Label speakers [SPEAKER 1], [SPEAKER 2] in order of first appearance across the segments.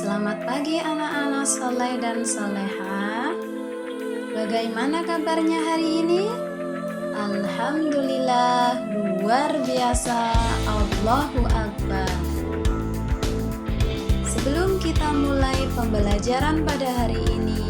[SPEAKER 1] Selamat pagi anak-anak soleh dan soleha. Bagaimana kabarnya hari ini? Alhamdulillah, luar biasa, Allahu Akbar. Sebelum kita mulai pembelajaran pada hari ini,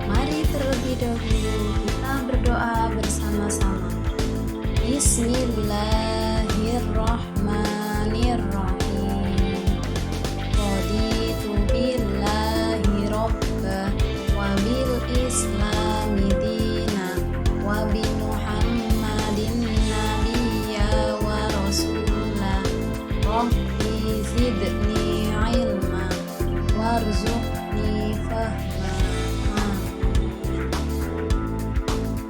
[SPEAKER 1] mari terlebih dahulu kita berdoa bersama-sama. Bismillahirrahmanirrahim. Raditu billahi robba wa bil islami dina wa bi muhammadin nabiyya wa rasulah. Rabbi zidni ilma warzuqni fahma.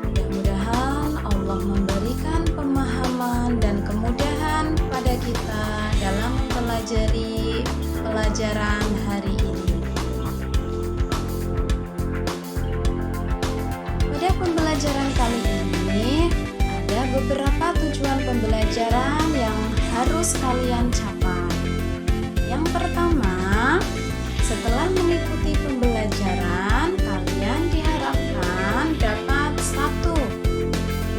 [SPEAKER 1] Mudah-mudahan Allah memberikan pemahaman dan kemudahan pada kita dalam mempelajari pelajaran hari ini. Pada pembelajaran kali ini ada beberapa tujuan pembelajaran yang harus kalian capai. Yang pertama, setelah mengikuti pembelajaran, kalian diharapkan dapat 1.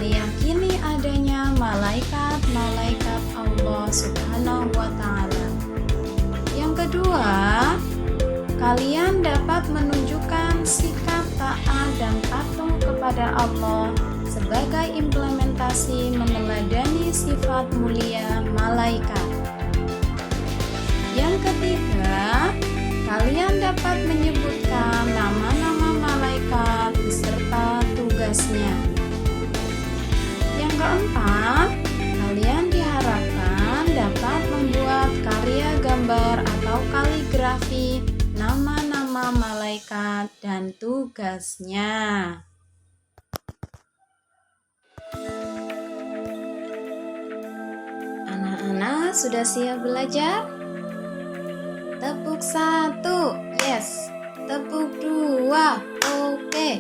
[SPEAKER 1] Meyakini adanya malaikat-malaikat Allah Subhanahu wa Ta'ala. Yang kedua, kalian dapat menunjukkan sikap taat dan patuh kepada Allah sebagai implementasi meneladani sifat mulia malaikat. Yang ketiga, kalian dapat menyebutkan nama-nama malaikat beserta tugasnya. Yang keempat, kalian diharapkan dapat membuat karya gambar atau kaligrafi nama-nama malaikat dan tugasnya. Anak-anak sudah siap belajar? Tepuk 1, yes. Tepuk 2, oke.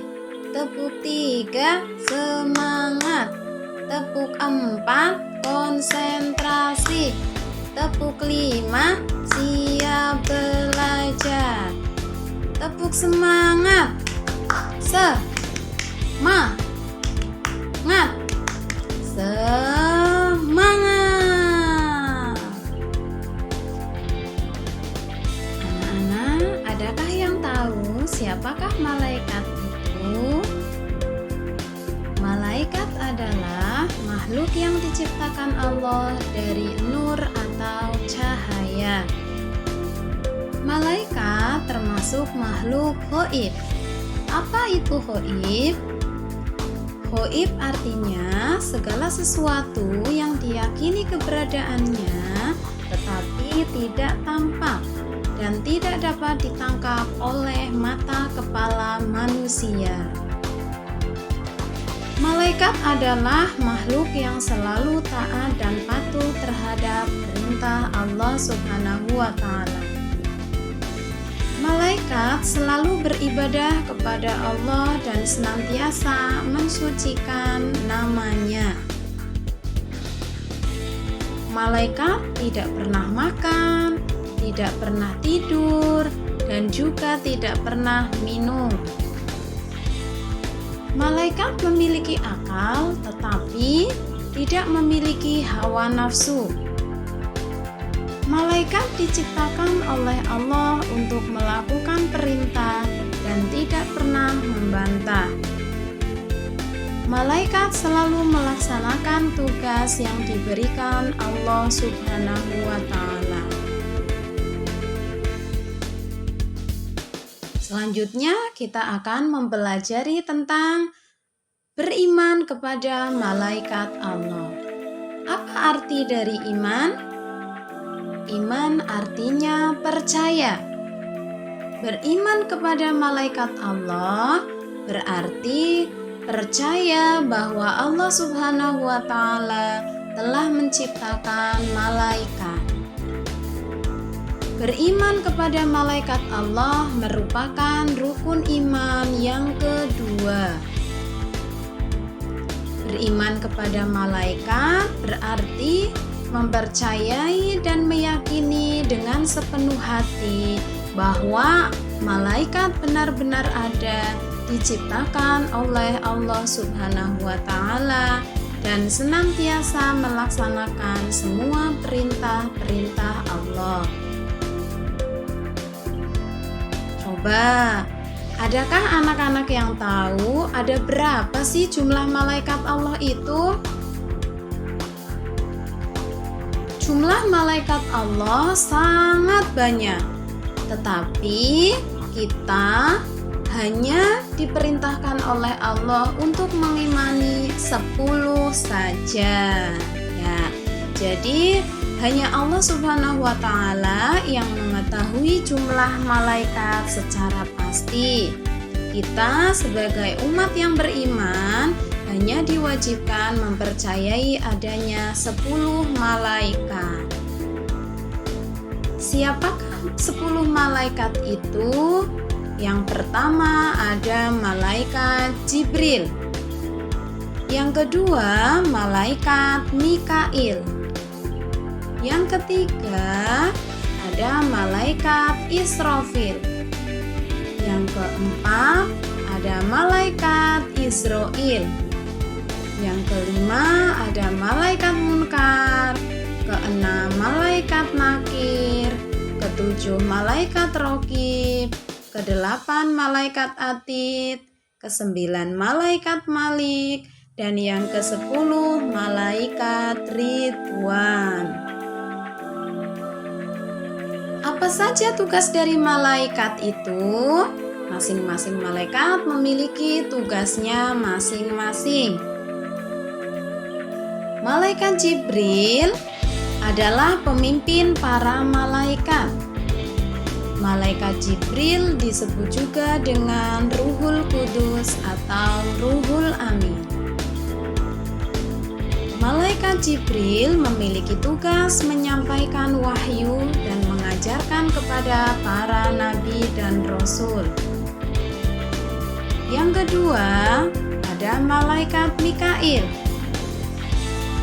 [SPEAKER 1] Tepuk 3, semangat. Tepuk 4, konsentrasi. Tepuk 5, siap belajar. Tepuk semangat. Semangat. Semangat. Anak-anak, adakah yang tahu siapakah malaikat itu? Malaikat adalah makhluk yang diciptakan Allah dari nur atau cahaya. Malaikat termasuk makhluk ghaib. Apa itu ghaib? Ghaib artinya segala sesuatu yang diyakini keberadaannya tetapi tidak tampak dan tidak dapat ditangkap oleh mata kepala manusia. Malaikat adalah makhluk yang selalu taat dan patuh terhadap perintah Allah Subhanahu wa Ta'ala. Malaikat selalu beribadah kepada Allah dan senantiasa mensucikan nama-Nya. Malaikat tidak pernah makan, tidak pernah tidur, dan juga tidak pernah minum. Malaikat memiliki akal tetapi tidak memiliki hawa nafsu. Malaikat diciptakan oleh Allah untuk melakukan perintah dan tidak pernah membantah. Malaikat selalu melaksanakan tugas yang diberikan Allah Subhanahu wa Ta'ala. Selanjutnya kita akan mempelajari tentang beriman kepada malaikat Allah. Apa arti dari iman? Iman artinya percaya. Beriman kepada malaikat Allah berarti percaya bahwa Allah Subhanahu wa Ta'ala telah menciptakan malaikat. Beriman kepada malaikat Allah merupakan rukun iman yang kedua. Beriman kepada malaikat berarti mempercayai dan meyakini dengan sepenuh hati bahwa malaikat benar-benar ada, diciptakan oleh Allah Subhanahu wa Ta'ala, dan senantiasa melaksanakan semua perintah-perintah Allah. Coba, adakah anak-anak yang tahu ada berapa sih jumlah malaikat Allah itu? Jumlah malaikat Allah sangat banyak, tetapi kita hanya diperintahkan oleh Allah untuk mengimani 10 saja. Ya, jadi hanya Allah Subhanahu wa Ta'ala yang mengetahui jumlah malaikat secara pasti. Kita sebagai umat yang beriman hanya diwajibkan mempercayai adanya 10 malaikat. Siapakah 10 malaikat itu? Yang pertama ada malaikat Jibril. Yang kedua malaikat Mikail. Yang ketiga ada malaikat Israfil. Yang keempat ada malaikat Israil. Yang kelima ada malaikat Munkar. Keenam malaikat Nakir. Ketujuh malaikat Raqib. Kedelapan malaikat Atid. Kesembilan malaikat Malik. Dan yang ke-10 malaikat Ridwan. Apa saja tugas dari malaikat itu? Masing-masing malaikat memiliki tugasnya masing-masing. Malaikat Jibril adalah pemimpin para malaikat. Malaikat Jibril disebut juga dengan Ruhul Kudus atau Ruhul Amin. Malaikat Jibril memiliki tugas menyampaikan wahyu dan mengajarkan kepada para nabi dan rasul. Yang kedua, ada malaikat Mikail.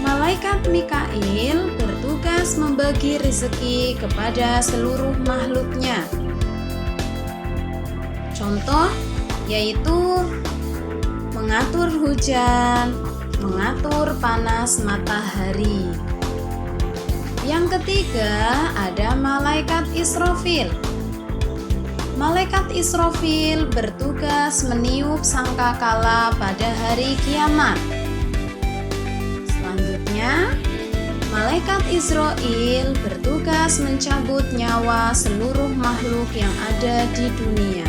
[SPEAKER 1] Malaikat Mikail bertugas membagi rezeki kepada seluruh makhluknya. Contoh yaitu mengatur hujan, mengatur panas matahari. Yang ketiga ada malaikat Israfil. Malaikat Israfil bertugas meniup sangkakala pada hari kiamat. Selanjutnya, malaikat Israil bertugas mencabut nyawa seluruh makhluk yang ada di dunia.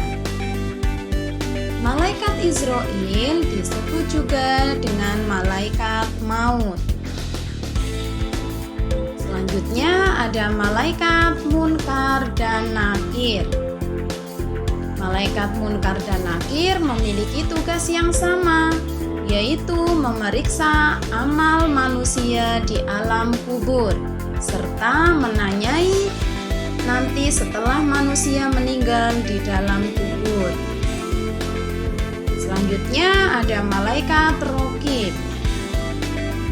[SPEAKER 1] Malaikat Israil disebut juga dengan malaikat maut. Selanjutnya ada malaikat Munkar dan Nakir. Malaikat Munkar dan Nakir memiliki tugas yang sama, yaitu memeriksa amal manusia di alam kubur, serta menanyai nanti setelah manusia meninggal di dalam kubur. Selanjutnya ada malaikat Raqib.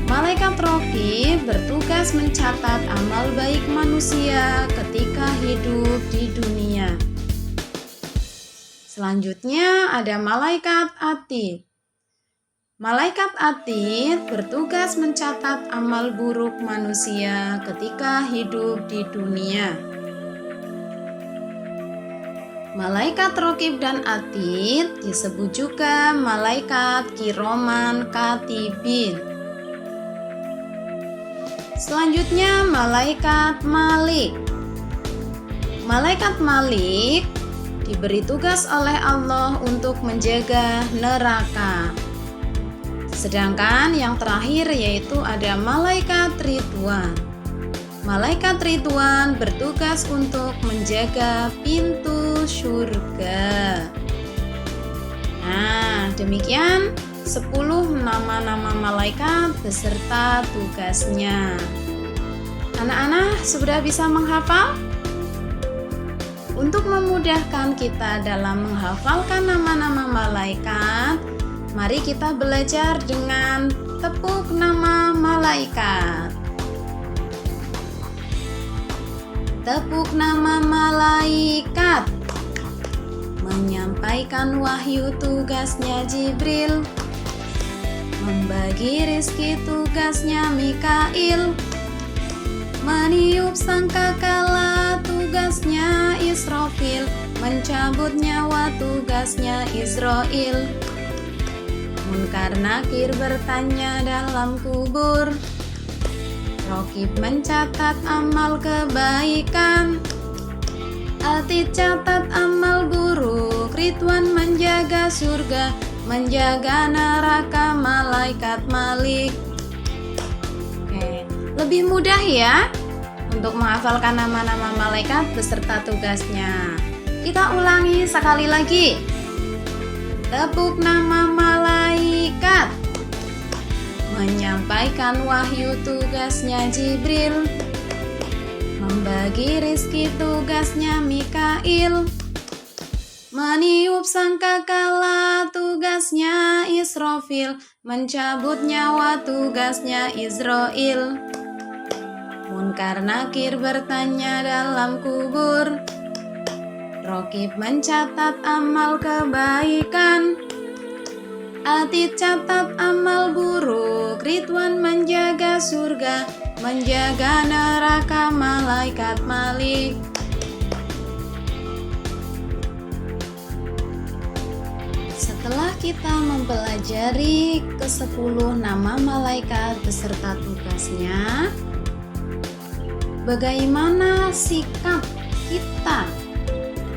[SPEAKER 1] Malaikat Raqib bertugas mencatat amal baik manusia ketika hidup di dunia. Selanjutnya ada malaikat Atid. Malaikat Atid bertugas mencatat amal buruk manusia ketika hidup di dunia. Malaikat Raqib dan Atid disebut juga malaikat Kiroman Katibin. Selanjutnya malaikat Malik. Malaikat Malik diberi tugas oleh Allah untuk menjaga neraka. Sedangkan yang terakhir yaitu ada malaikat Ridwan. Malaikat Ridwan bertugas untuk menjaga pintu surga. Nah, demikian 10 nama-nama malaikat beserta tugasnya. Anak-anak sudah bisa menghafal? Untuk memudahkan kita dalam menghafalkan nama-nama malaikat, mari kita belajar dengan tepuk nama malaikat. Tepuk nama malaikat. Menyampaikan wahyu tugasnya Jibril. Membagi rizki tugasnya Mikail. Meniup sangkakala tugasnya Israfil. Mencabut nyawa tugasnya Israil. Munkar Nakir bertanya dalam kubur. Rokib mencatat amal kebaikan. Atid catat amal buruk. Ridwan menjaga surga, menjaga neraka malaikat Malik. Oke, lebih mudah ya untuk menghafalkan nama-nama malaikat beserta tugasnya. Kita ulangi sekali lagi. Tepuk nama malaikat. Menyampaikan wahyu tugasnya Jibril. Membagi rizki tugasnya Mikail. Meniup sangkakala tugasnya Israfil. Mencabut nyawa tugasnya Israil. Munkar Nakir bertanya dalam kubur. Rokib mencatat amal kebaikan. Atid catat amal buruk. Ridwan menjaga surga, menjaga neraka malaikat Malik. Setelah kita mempelajari ke-10 nama malaikat beserta tugasnya, bagaimana sikap kita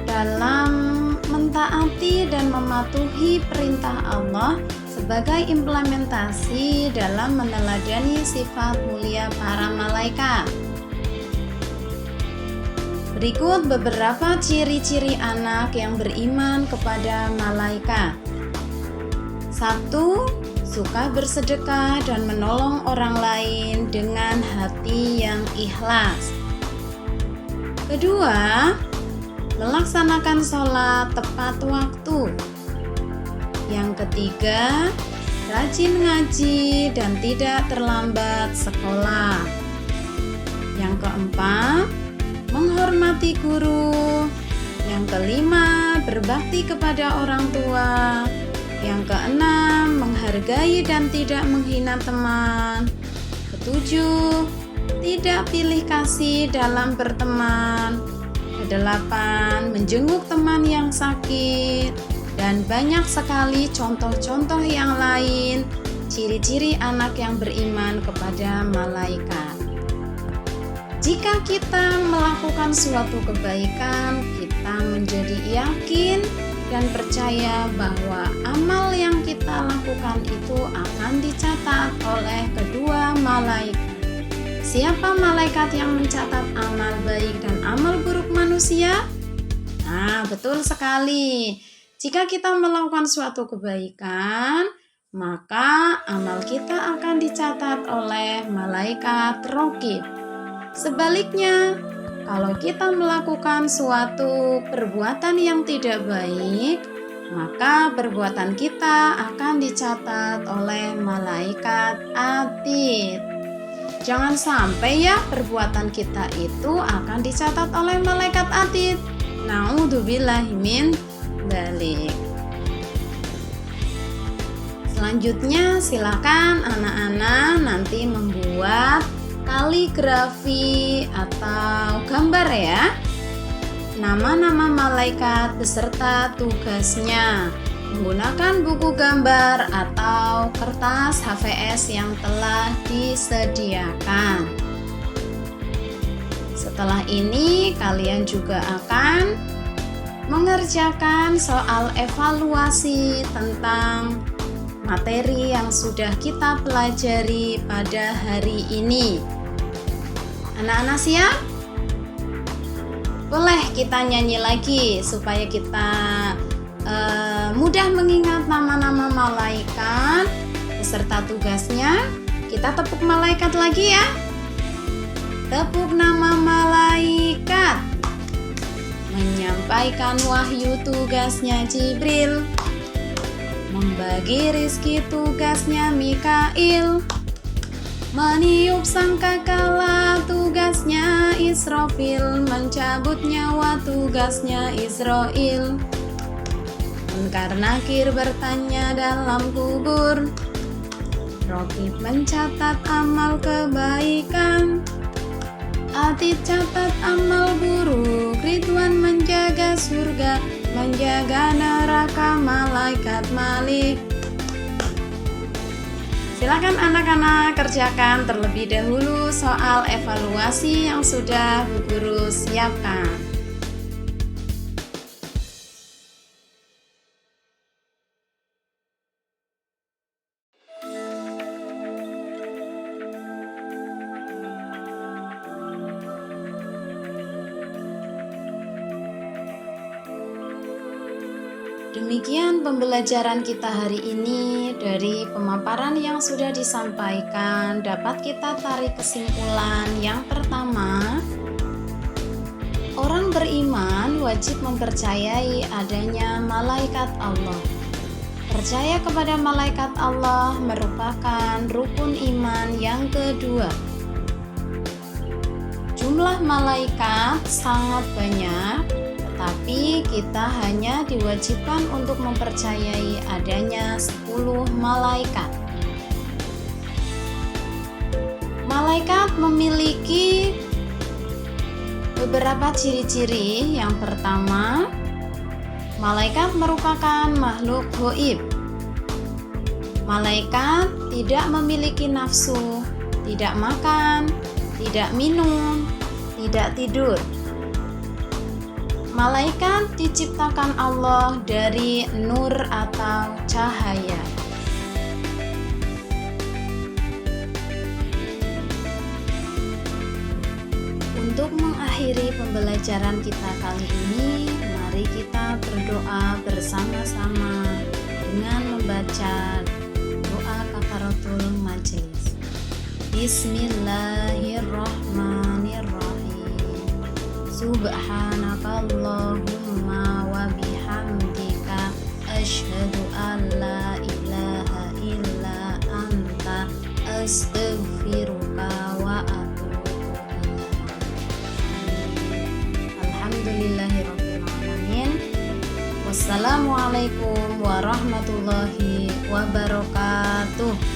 [SPEAKER 1] dalam mentaati dan mematuhi perintah Allah sebagai implementasi dalam meneladani sifat mulia para malaikat. Berikut beberapa ciri-ciri anak yang beriman kepada malaikat. 1. Suka bersedekah dan menolong orang lain dengan hati yang ikhlas. 2. Melaksanakan sholat tepat waktu. Yang 3, rajin ngaji dan tidak terlambat sekolah. Yang 4, menghormati guru. Yang 5, berbakti kepada orang tua. Yang 6, menghargai dan tidak menghina teman. 7, tidak pilih kasih dalam berteman. 8, menjenguk teman yang sakit. Dan banyak sekali contoh-contoh yang lain, ciri-ciri anak yang beriman kepada malaikat. Jika kita melakukan suatu kebaikan, kita menjadi yakin dan percaya bahwa amal yang kita lakukan itu akan dicatat oleh kedua malaikat. Siapa malaikat yang mencatat amal baik dan amal buruk manusia? Nah, betul sekali. Jika kita melakukan suatu kebaikan, maka amal kita akan dicatat oleh malaikat Raqib. Sebaliknya, kalau kita melakukan suatu perbuatan yang tidak baik, maka perbuatan kita akan dicatat oleh malaikat Atid. Jangan sampai ya perbuatan kita itu akan dicatat oleh malaikat Atid. Na'udzubillahi min dzalik. Selanjutnya silakan anak-anak nanti membuat kaligrafi atau gambar ya. Nama-nama malaikat beserta tugasnya. Menggunakan buku gambar atau kertas HVS yang telah disediakan. Setelah ini kalian juga akan mengerjakan soal evaluasi tentang materi yang sudah kita pelajari pada hari ini. Anak-anak siap? Boleh kita nyanyi lagi supaya kita mudah mengingat nama-nama malaikat beserta tugasnya. Kita tepuk malaikat lagi ya. Tepuk nama malaikat. Menyampaikan wahyu tugasnya Jibril. Membagi rizki tugasnya Mikail. Meniup sangkakala tugasnya Israfil, mencabut nyawa tugasnya Israil. Munkar Nakir bertanya dalam kubur, Raqib mencatat amal kebaikan, Atid catat amal buruk. Ridwan menjaga surga, menjaga neraka malaikat Malik. Silakan anak-anak kerjakan terlebih dahulu soal evaluasi yang sudah Bu Guru siapkan. Demikian pembelajaran kita hari ini. Dari pemaparan yang sudah disampaikan, dapat kita tarik kesimpulan. Yang pertama, orang beriman wajib mempercayai adanya malaikat Allah. Percaya kepada malaikat Allah merupakan rukun iman yang kedua. Jumlah malaikat sangat banyak, tapi kita hanya diwajibkan untuk mempercayai adanya 10 malaikat. Malaikat memiliki beberapa ciri-ciri. Yang pertama, malaikat merupakan makhluk gaib. Malaikat tidak memiliki nafsu, tidak makan, tidak minum, tidak tidur. Malaikat diciptakan Allah dari nur atau cahaya. Untuk mengakhiri pembelajaran kita kali ini, mari kita berdoa bersama-sama dengan membaca doa kafaratul majelis. Bismillahirrahmanirrahim. Subhanakallahumma wa bihamdika asyhadu an la ilaha illa anta astaghfiruka wa atubu ilaik. Alhamdulillahirabbil alamin. Wassalamualaikum warahmatullahi wabarakatuh.